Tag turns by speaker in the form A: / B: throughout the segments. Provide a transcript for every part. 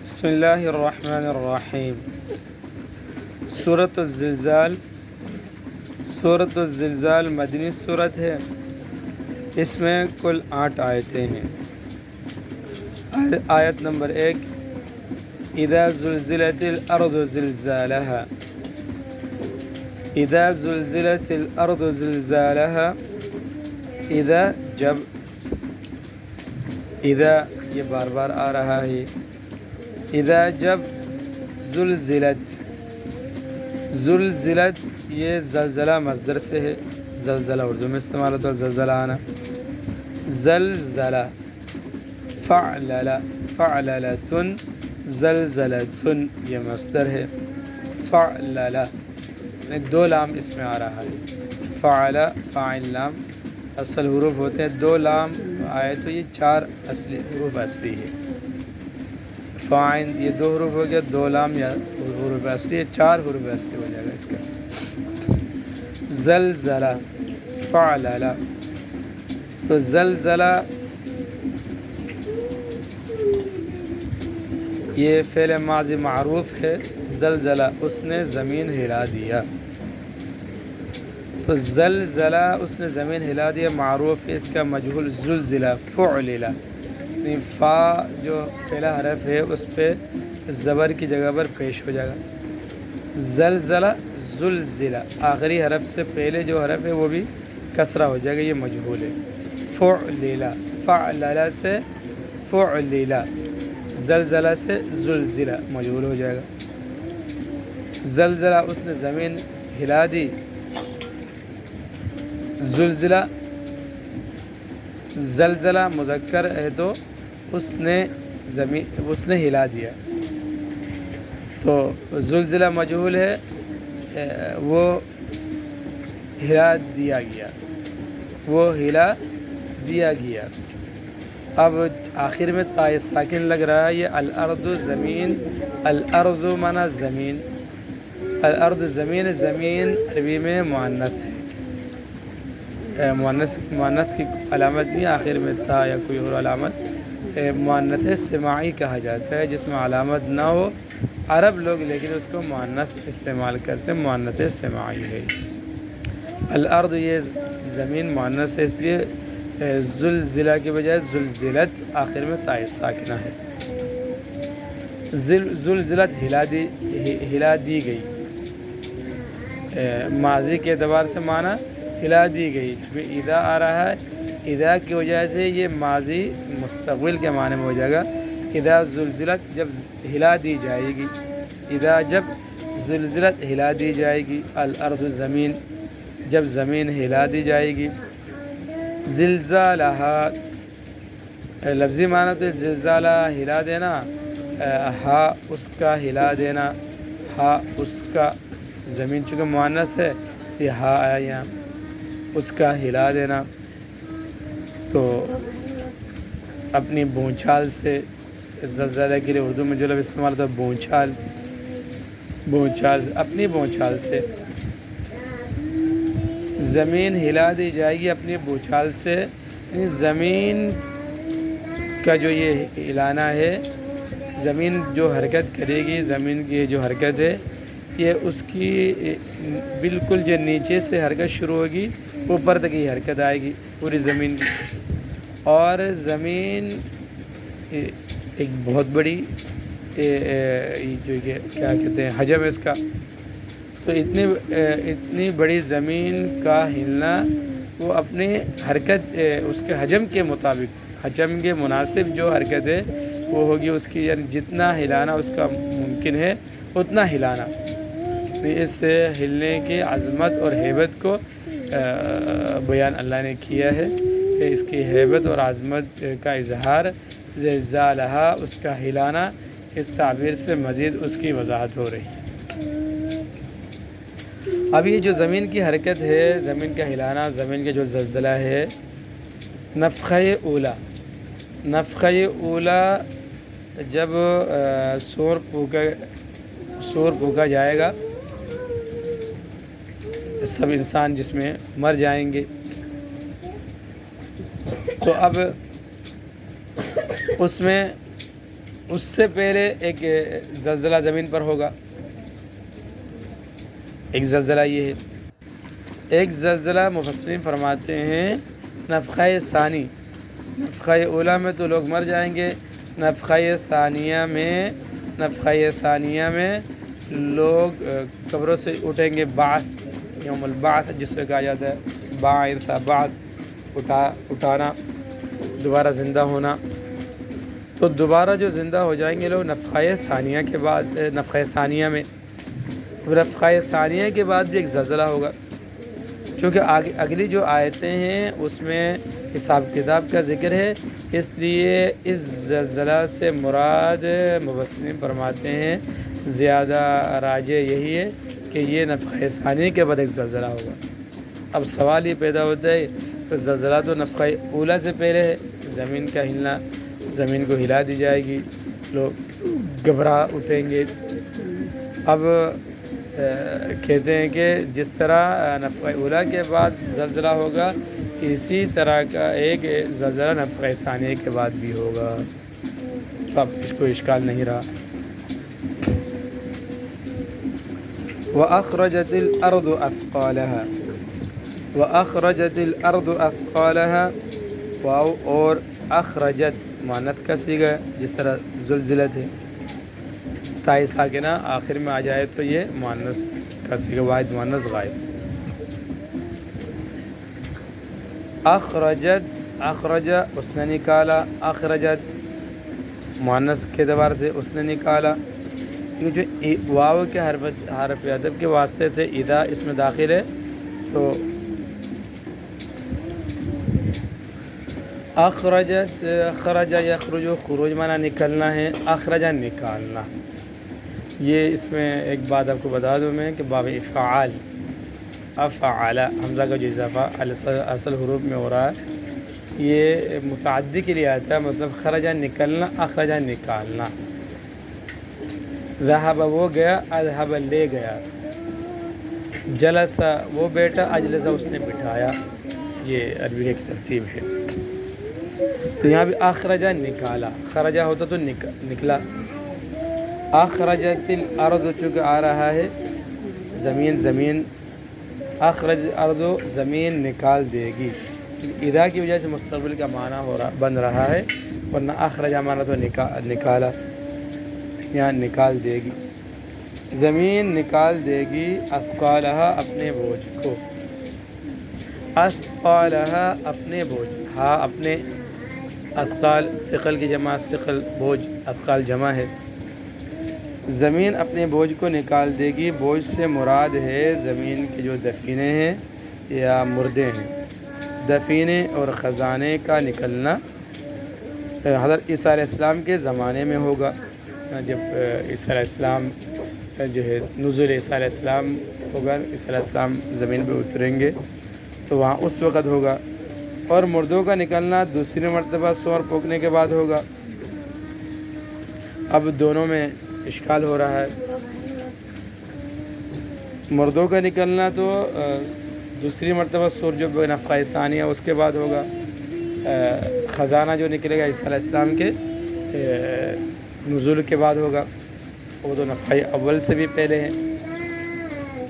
A: بسم اللہ الرحمن الرحیم۔ سورۃ الزلزال۔ سورۃ الزلزال مدنی سورت ہے۔ اس میں کل 8 آیتیں ہیں۔ آیت نمبر 1، اذا زلزلت الارض زلزالها، اذا زلزلت الارض زلزالها، اذا جب، اذا یہ بار بار آ رہا ہے، اذا جب، زلزلت، زلزلت یہ زلزلہ مصدر سے ہے، زلزلہ اردو میں استعمال ہوتا ہے زلزلہ آنا، زلزلہ، فعلل، فعللتن، زلزلتن یہ مصدر ہے، فعلل یعنی 2 لام اس میں آ رہا ہے، فعل، فاعل لام اصل حروف ہوتے ہیں، 2 لام آئے تو یہ 4 اصلی حروف اصلی ہے، فاعل یہ 2 حروف ہو گیا، 2 لام یا حروف اصلی ہے، 4 حروف اصلی ہو جائے گا اس کا۔ زلزلہ، فعلل، تو زلزلہ یہ فعل ماضی معروف ہے، زلزلہ اس نے زمین ہلا دیا، تو زلزلہ اس نے زمین ہلا دیا معروف ہے، اس کا مجہول زلزلہ، فعلل، یعنی فا جو پہلا حرف ہے اس پہ زبر کی جگہ پر پیش ہو جائے گا، زلزلہ، زلزلہ، آخری حرف سے پہلے جو حرف ہے وہ بھی کسرہ ہو جائے گا، یہ مجہول ہے، فعلل، فعلل سے فعلل، زلزلہ سے زلزلہ مجہول ہو جائے گا، زلزلہ اس نے زمین ہلا دی، زلزلہ، زلزلہ مذکر ہے تو اس نے ہلا دیا، تو زلزلہ مجہول ہے، وہ ہلا دیا گیا، وہ ہلا دیا گیا۔ اب آخر میں تا ساکن لگ رہا ہے، یہ الارض زمین، الارض مانا زمین، الارض زمین، زمین عربی میں مؤنث ہے، مؤنث کی علامت نہیں آخر میں تا یا کوئی اور علامت، مؤنث سماعی کہا جاتا ہے، جس میں علامت نہ ہو، عرب لوگ لیکن اس کو مؤنث استعمال کرتے ہیں، مؤنث سماعی ہے۔ الارض یہ زمین مؤنث ہے، اس لیے زلزلہ کی بجائے زلزلت آخر میں تا ساکنہ ہے۔ زلزلت ہلا دی گئی، ماضی کے اعتبار سے معنی ہلا دی گئی، چونکہ اذا آ رہا ہے، اذا کی وجہ سے یہ ماضی مستقبل کے معنی میں ہو جائے گا، اذا زلزلت جب ہلا دی جائے گی، اذا جب زلزلت ہلا دی جائے گی، الارض زمین جب زمین ہلا دی جائے گی، زلزالہ لفظی معنی تو زلزالہ ہلا دینا، ہا اس کا ہلا دینا، ہا اس کا، زمین چونکہ مؤنث ہے اس لیے ہا آیا یہاں، اس کا ہلا دینا، تو اپنی بونچھال سے، زلزلہ کے لیے اردو میں جو لفظ استعمال ہوتا ہے بونچھال، بونچھال سے، اپنی بونچھال سے زمین ہلا دی جائے گی، اپنی بونچھال سے، یعنی زمین کا جو یہ ہلانا ہے، زمین جو حرکت کرے گی، زمین کی جو حرکت ہے یہ اس کی بالکل جو نیچے سے حرکت شروع ہوگی اوپر تک یہ حرکت آئے گی پوری زمین کی، اور زمین ایک بہت بڑی جو کیا کہتے ہیں حجم ہے اس کا، تو اتنی بڑی زمین کا ہلنا وہ اپنی حرکت اس کے حجم کے مطابق، حجم کے مناسب جو حرکت ہے وہ ہوگی اس کی، یعنی جتنا ہلانا اس کا ممکن ہے اتنا ہلانا، اس ہلنے کی عظمت اور ہیبت کو بیان اللہ نے کیا ہے، اس کی ہیبت اور عظمت کا اظہار، زلزالہ اس کا ہلانا، اس تعبیر سے مزید اس کی وضاحت ہو رہی ہے۔ اب یہ جو زمین کی حرکت ہے، زمین کا ہلانا، زمین کا جو زلزلہ ہے، نفخہ اولا، نفخہ اولا جب سور پھونکا جائے گا، سب انسان جس میں مر جائیں گے، تو اب اس میں اس سے پہلے ایک زلزلہ زمین پر ہوگا. ایک زلزلہ یہ ہے. ایک زلزلہ مفسرین فرماتے ہیں نفخہ ثانی. نفخہ اولا میں تو لوگ مر جائیں گے. نفخہ ثانیہ میں لوگ قبروں سے اٹھیں گے. بعث یوم البعث جس سے کہا جاتا ہے بعث اٹھانا، دوبارہ زندہ ہونا. تو دوبارہ جو زندہ ہو جائیں گے لوگ نفخہ ثانیہ کے بعد. نفخہ ثانیہ میں نفخہ ثانیہ کے بعد بھی ایک زلزلہ ہوگا. چونکہ اگلی جو آیتیں ہیں اس میں حساب کتاب کا ذکر ہے، اس لیے اس زلزلہ سے مراد مفسرین فرماتے ہیں زیادہ راجع یہی ہے کہ یہ نفخہ ثانیہ کے بعد ایک زلزلہ ہوگا. اب سوال یہ پیدا ہوتا ہے کہ زلزلہ تو نفخہ اولا سے پہلے ہے. زمین کا ہلنا، زمین کو ہلا دی جائے گی، لوگ گھبرا اٹھیں گے. اب کہتے ہیں کہ جس طرح نفخہ اولا کے بعد زلزلہ ہوگا اسی طرح کا ایک زلزلہ نفخہ ثانیہ کے بعد بھی ہوگا. اب اس کو اشکال نہیں رہا. وَأَخْرَجَتِ الْأَرْضُ أَثْقَالَهَا وَأَخْرَجَتِ الْأَرْضُ أَثْقَالَهَا. واو اور اخرجت مؤنث کا صیغہ جس طرح زلزلت ہے، تاء ساکنہ آخر میں آ جائے تو یہ مؤنث کا صیغہ، واحد مؤنث غائب. اخرج اس نے نکالا. اخرجت مؤنث کے اعتبار سے اس نے نکالا. یہ جو واو کے حرف عطف کے واسطے سے اذا اس میں داخل ہے تو اخرجت. خرج یخرج، خروج معنی نکلنا ہے، اخرجا نکالنا. یہ اس میں ایک بات آپ کو بتا دوں میں کہ باب افعال، افعل حمزہ کا جو اضافہ اصل حروف میں ہو رہا ہے یہ متعدی کے لیے آتا ہے. مطلب خرجا نکلنا، اخرجا نکالنا. ذهب وہ گیا، اذهب لے گیا. جلس وہ بیٹھا، اجلس اس نے بٹھایا. یہ عربی کی ترتیب ہے. تو یہاں بھی اخرجا نکالا، خرجا ہوتا تو نکلا. اخرجت الارض چونکہ آ رہا ہے زمین اخرج الارض زمین نکال دے گی. اذا کی وجہ سے مستقبل کا معنی بن رہا ہے، ورنہ اخرجا معنی تو نکالا، یہاں نکال دے گی. زمین نکال دے گی اثقالہا اپنے بوجھ کو. اثقالہا اپنے بوجھ، ہاں اپنے. اثقال ثقل کی جمع، ثقل بوجھ، اثقال جمع ہے. زمین اپنے بوجھ کو نکال دے گی. بوجھ سے مراد ہے زمین کے جو دفینے ہیں یا مردے ہیں. دفینے اور خزانے کا نکلنا حضرت عیسیٰ علیہ السلام کے زمانے میں ہوگا. جب عیسیٰ علیہ السلام جو ہے نزول عیسیٰ علیہ السلام ہوگا، عیسیٰ علیہ السلام زمین پہ اتریں گے تو وہاں اس وقت ہوگا. اور مردوں کا نکلنا دوسری مرتبہ سور پھونکنے کے بعد ہوگا. اب دونوں میں اشکال ہو رہا ہے. مردوں کا نکلنا تو دوسری مرتبہ سور جو نفخہ ثانیہ اس کے بعد ہوگا. خزانہ جو نکلے گا عیسیٰ علیہ السلام کے نزول کے بعد ہوگا، وہ تو نفخہ اول سے بھی پہلے ہے.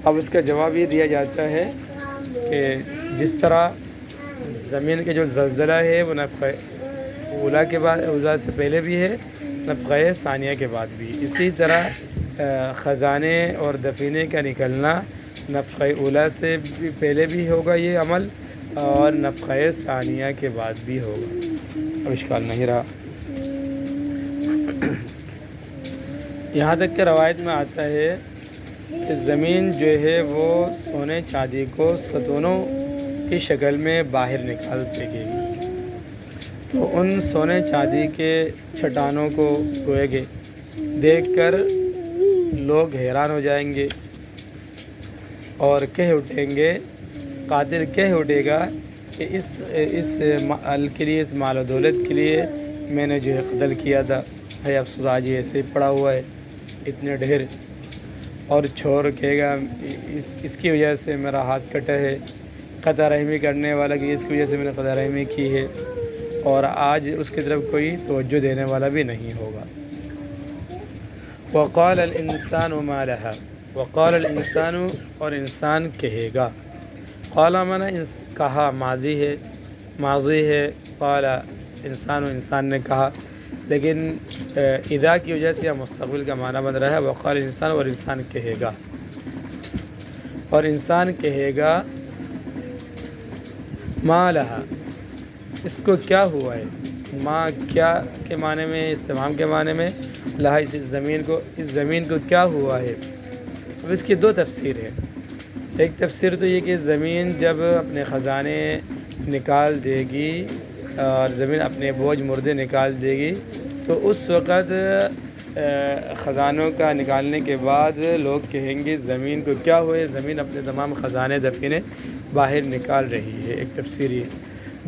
A: اب اس کا جواب یہ دیا جاتا ہے کہ جس طرح زمین کے جو زلزلہ ہے وہ نفخہ اولا کے بعد، اولا سے پہلے بھی ہے، نفخہ ثانیہ کے بعد بھی. اسی طرح خزانے اور دفینے کا نکلنا نفخہ اولا سے بھی پہلے بھی ہوگا یہ عمل، اور نفخہ ثانیہ کے بعد بھی ہوگا. اب اشکال نہیں رہا. یہاں تک کہ روایت میں آتا ہے کہ زمین جو ہے وہ سونے چاندی کو ستونوں کی شکل میں باہر نکال دے گی. تو ان سونے چاندی کے چٹانوں کو گوئے گے دیکھ کر لوگ حیران ہو جائیں گے اور کہہ اٹھیں گے، قاتل کہہ اٹھے گا کہ اس مال کے لیے، اس مال و دولت کے لیے میں نے جو ہے قتل کیا تھا. ہے افسوس آج یہ ایسے ہی پڑا ہوا ہے اتنے ڈھیر. اور چھوڑ کہے گا اس کی وجہ سے میرا ہاتھ کٹا ہے. قطع رحمی کرنے والا کہ اس کی وجہ سے میں نے قطع رحمی کی ہے، اور آج اس کی طرف کوئی توجہ دینے والا بھی نہیں ہوگا. وقال الانسان ما لها، وقال الانسان اور انسان کہے گا، قال مانا کہا ماضی ہے، قال انسان و انسان نے کہا، لیکن اذا کی وجہ سے مستقبل کا معنی بن رہا ہے وقال انسان، اور انسان کہے گا، اور انسان کہے گا ما لہا، اس کو کیا ہوا ہے، ما کیا کے معنی میں، استفہام کے معنی میں، لہا اس زمین کو کیا ہوا ہے۔ اب اس کی دو تفسیر ہے، ایک تفسیر تو یہ کہ زمین جب اپنے خزانے نکال دے گی اور زمین اپنے بوجھ مردے نکال دے گی تو اس وقت خزانوں کا نکالنے کے بعد لوگ کہیں گے زمین کو کیا ہوئے، زمین اپنے تمام خزانے دفینے باہر نکال رہی ہے، ایک تفسیر یہ۔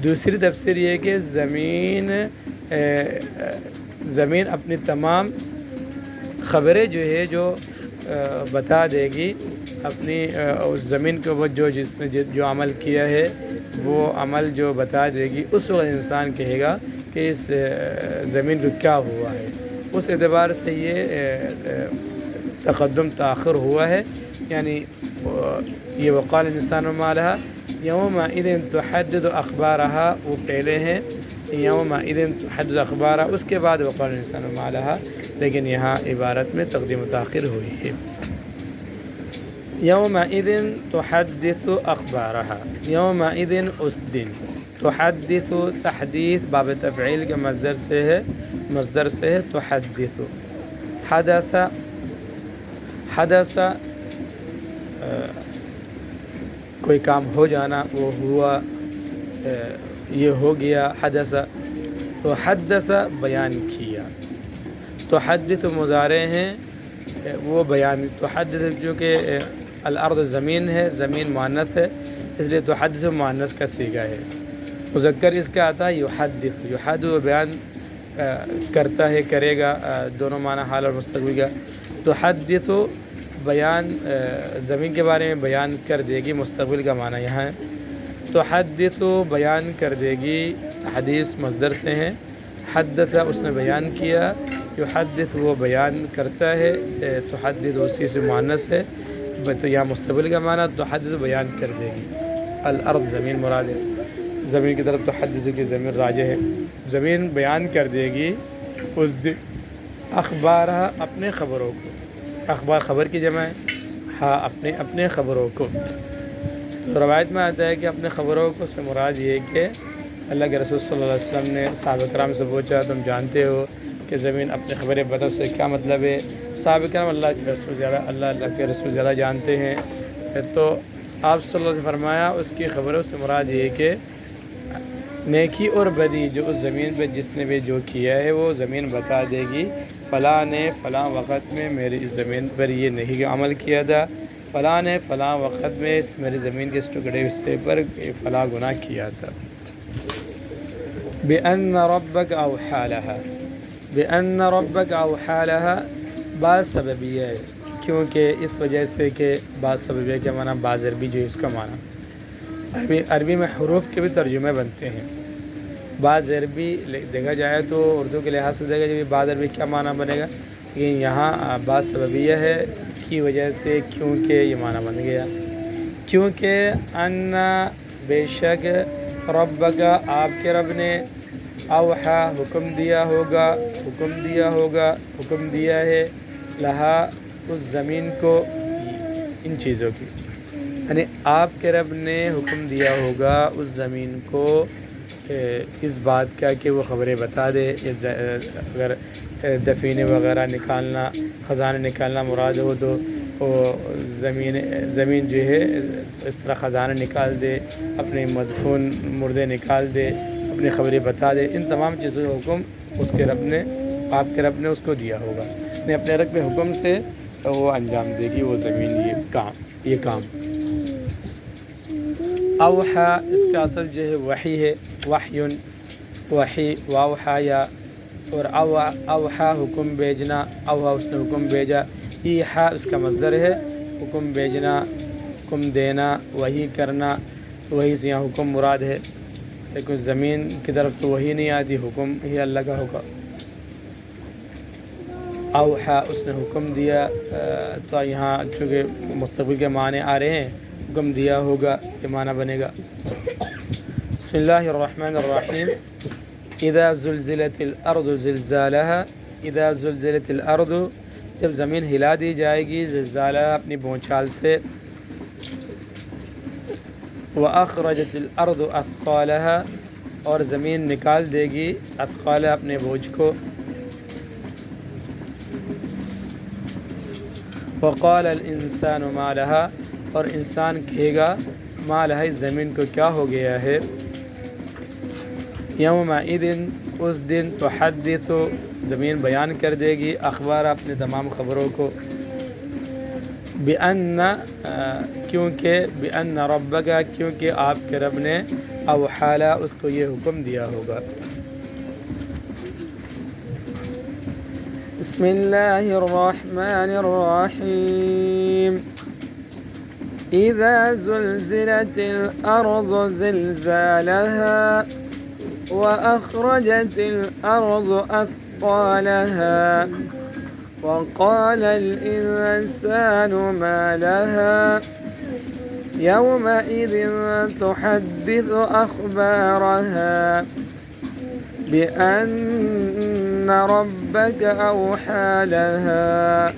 A: دوسری تفسیر یہ کہ زمین اپنی تمام خبریں جو بتا دے گی، اپنی اس زمین کو وہ جس نے جو عمل کیا ہے وہ عمل جو بتا دے گی، اس وقت انسان کہے گا کہ اس زمین کو کیا ہوا ہے۔ اس اعتبار سے یہ تقدم تاخر ہوا ہے، یعنی یہ وقال الانسان ما لہا یومئذ تحدث اخبارہا وہ پہلے ہیں، یومئذ تحدث اخبارہا اس کے بعد وقال الانسان ما لہا، لیکن یہاں عبارت میں تقدیم و تاخیر ہوئی ہے۔ یومئذ تحدث اخبارہا، یومئذ اس دن، تحدث تحدیث باب تفعیل کے مصدر سے ہے تحدث، حدث کوئی کام ہو جانا، وہ ہوا، یہ ہو گیا، حدث تو حدث بیان کیا، تحدث مضارع ہیں وہ بیان، تحدث جو کہ الارض زمین ہے، زمین مؤنث ہے اس لیے تحدث مؤنث کا صیغہ ہے، مذکر اس کا آتا ہے یحدث بیان کرتا ہے، کرے گا، دونوں معنی حال اور مستقبل کا۔ تحدث بیان زمین کے بارے میں بیان کر دے گی، مستقبل کا معنی یہاں ہے۔ تحدث بیان کر دے گی، حدیث مصدر سے ہیں، حدث اس نے بیان کیا، یحدث وہ بیان کرتا ہے، تحدث اسی سے مؤنث ہے تو یہاں مستقبل کا معنی تحدث بیان کر دے گی، الارض زمین مراد ہے، زمین کی طرف تحدث کی زمین راجع ہے، زمین بیان کر دے گی اس دن اخبارہ اپنے خبروں کو، اخبار خبر کی جمع ہے، ہاں اپنے خبروں کو، تو روایت میں آتا ہے کہ اپنے خبروں کو سے مراد یہ کہ اللہ کے رسول صلی اللہ علیہ وسلم نے صحابہ کرام سے پوچھا تم جانتے ہو کہ زمین اپنے خبریں بتا سے کیا مطلب ہے؟ صحابہ کرام اللہ کے رسول زیادہ جانتے ہیں، تو آپ صلی اللہ علیہ وسلم نے فرمایا اس کی خبروں سے مراد یہ کہ نیکی اور بدی جو اس زمین پہ جس نے بھی جو کیا ہے وہ زمین بتا دے گی، فلاں نے فلاں وقت میں میری اس زمین پر یہ نہیں عمل کیا تھا، فلاں نے فلاں وقت میں اس میری زمین کے اس ٹکڑے حصے پر فلاں گناہ کیا تھا۔ بِأَنَّ رَبَّكَ أَوْحَى لَهَا، بِأَنَّ رَبَّكَ أَوْحَى لَهَا بعض سببیہ ہے، کیونکہ اس وجہ سے کہ بعض سببیہ کے معنی بعض عربی جو ہے اس کا معنی عربی میں حروف کے بھی ترجمے بنتے ہیں، بعض عربی دیکھا جائے تو اردو کے لحاظ سے دیکھا جائے بعض عربی کیا معنی بنے گا، لیکن یہاں بعض سببیہ ہے کی وجہ سے کیونکہ یہ معنی بن گیا، کیونکہ ان بے شک ربک آپ کے رب نے اوحا حکم دیا ہے لہا اس زمین کو ان چیزوں کی، یعنی آپ کے رب نے حکم دیا ہوگا اس زمین کو اس بات کا کہ وہ خبریں بتا دے، اگر دفینے وغیرہ نکالنا، خزانے نکالنا مراد ہو تو وہ زمین جو ہے اس طرح خزانے نکال دے، اپنے مدفون مردے نکال دے، اپنی خبریں بتا دے، ان تمام چیزوں کا حکم اس کے رب نے، آپ کے رب نے اس کو دیا ہوگا، نے اپنے رب کے حکم سے وہ انجام دے گی وہ زمین یہ کام۔ اوحا اس کا اصل جو ہے وحی ہے، وحی واوحا یا، اور اوحا حکم بھیجنا، اوحا اس نے حکم بھیجا، ایحا اس کا مصدر ہے، حکم بھیجنا، حکم دینا، وحی کرنا، وحی سے یہاں حکم مراد ہے، لیکن زمین کی طرف تو وحی نہیں آتی، حکم ہی اللہ کا حکم۔ اوحا اس نے حکم دیا، تو یہاں چونکہ مستقبل کے معنی آ رہے ہیں، حکم دیا ہوگا یہ معنی بنے گا۔ بسم اللہ الرحمن الرحیم۔ اذا زلزلت الارض زلزالها، اذا زلزلت الارض جب زمین ہلا دی جائے گی، زلزالہ اپنی بونچال سے، واخرجت الارض اثقالها اور زمین نکال دے گی اثقالها اپنے بوجھ کو، وقال الانسان ما لها اور انسان کہے گا ما لها اس زمین کو کیا ہو گیا ہے، یومئذ اس دن تحدث زمین بیان کر دے گی اخبار اپنے تمام خبروں کو، بأن کیونکہ بأن ربک کیونکہ آپ کے رب نے اوحالا اس کو یہ حکم دیا ہوگا۔ بسم اللہ الرحمن الرحیم۔ اذا زلزلت الارض زلزالها واخرجت الارض اثقالها وقال الإنسان ما لها يومئذ تحدث أخبارها بأن ربك أوحى لها